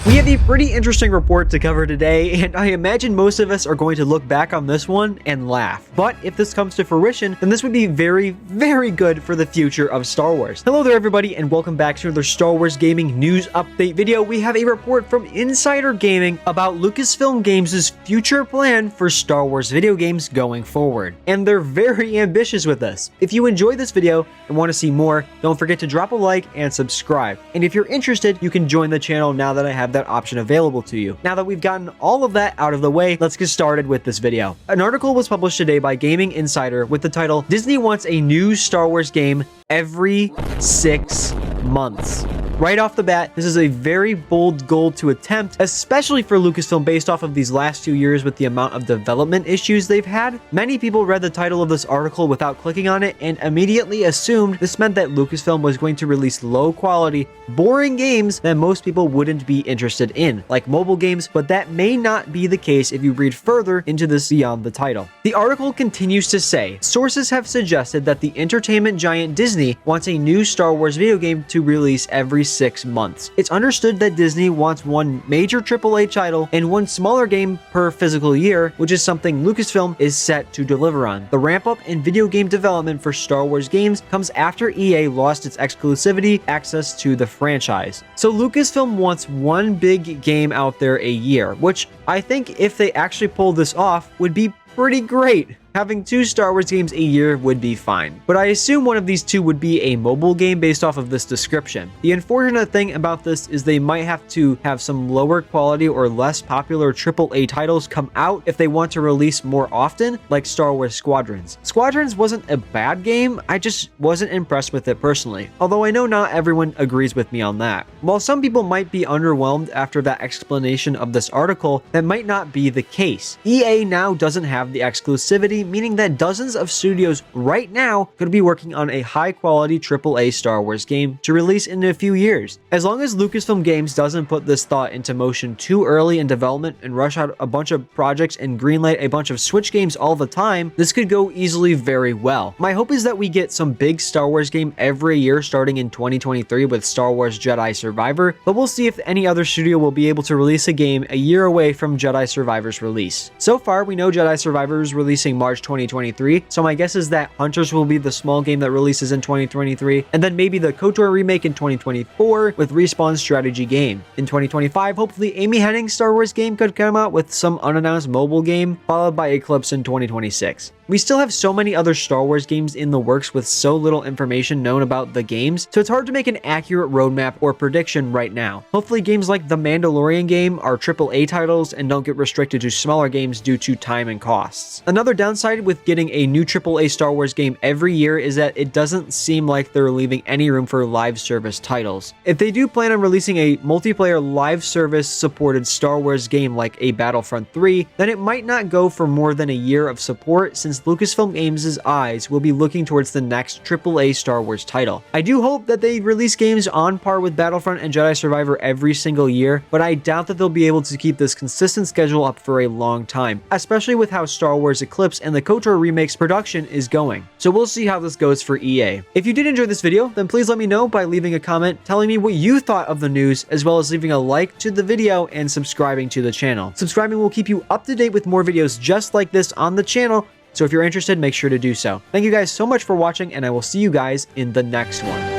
We have a pretty interesting report to cover today, and I imagine most of us are going to look back on this one and laugh. But if this comes to fruition, then this would be very, very good for the future of Star Wars. Hello there, everybody, and welcome back to another Star Wars Gaming News Update video. We have a report from Insider Gaming about Lucasfilm Games' future plan for Star Wars video games going forward. And they're very ambitious with this. If you enjoyed this video and want to see more, don't forget to drop a like and subscribe. And if you're interested, you can join the channel now that I have that option available to you. Now that we've gotten all of that out of the way, let's get started with this video. An article was published today by Gaming Insider with the title, "Disney wants a new Star Wars game every 6 months." Right off the bat, this is a very bold goal to attempt, especially for Lucasfilm based off of these last 2 years with the amount of development issues they've had. Many people read the title of this article without clicking on it and immediately assumed this meant that Lucasfilm was going to release low quality, boring games that most people wouldn't be interested in, like mobile games, but that may not be the case if you read further into this beyond the title. The article continues to say, sources have suggested that the entertainment giant Disney wants a new Star Wars video game to release every 6 months. It's understood that Disney wants one major AAA title and one smaller game per physical year, which is something Lucasfilm is set to deliver on. The ramp up in video game development for Star Wars games comes after EA lost its exclusivity access to the franchise. So Lucasfilm wants one big game out there a year, which I think if they actually pull this off would be pretty great. Having 2 Star Wars games a year would be fine, but I assume one of these 2 would be a mobile game based off of this description. The unfortunate thing about this is they might have to have some lower quality or less popular AAA titles come out if they want to release more often, like Star Wars Squadrons. Squadrons wasn't a bad game, I just wasn't impressed with it personally, although I know not everyone agrees with me on that. While some people might be underwhelmed after that explanation of this article, that might not be the case. EA now doesn't have the exclusivity, meaning that dozens of studios right now could be working on a high-quality AAA Star Wars game to release in a few years. As long as Lucasfilm Games doesn't put this thought into motion too early in development and rush out a bunch of projects and greenlight a bunch of Switch games all the time, this could go easily very well. My hope is that we get some big Star Wars game every year starting in 2023 with Star Wars Jedi Survivor, but we'll see if any other studio will be able to release a game a year away from Jedi Survivor's release. So far, we know Jedi Survivor is releasing March 2023, so my guess is that Hunters will be the small game that releases in 2023, and then maybe the KOTOR remake in 2024 with Respawn's strategy game. In 2025, hopefully Amy Hennig's Star Wars game could come out with some unannounced mobile game, followed by Eclipse in 2026. We still have so many other Star Wars games in the works with so little information known about the games, so it's hard to make an accurate roadmap or prediction right now. Hopefully games like the Mandalorian game are AAA titles and don't get restricted to smaller games due to time and costs. Another downside with getting a new AAA Star Wars game every year is that it doesn't seem like they're leaving any room for live service titles. If they do plan on releasing a multiplayer live service supported Star Wars game like a Battlefront 3, then it might not go for more than a year of support since Lucasfilm Games' eyes will be looking towards the next AAA Star Wars title. I do hope that they release games on par with Battlefront and Jedi Survivor every single year, but I doubt that they'll be able to keep this consistent schedule up for a long time, especially with how Star Wars Eclipse and the KOTOR remake's production is going. So we'll see how this goes for EA. If you did enjoy this video, then please let me know by leaving a comment telling me what you thought of the news, as well as leaving a like to the video and subscribing to the channel. Subscribing will keep you up to date with more videos just like this on the channel, so if you're interested, make sure to do so. Thank you guys so much for watching, and I will see you guys in the next one.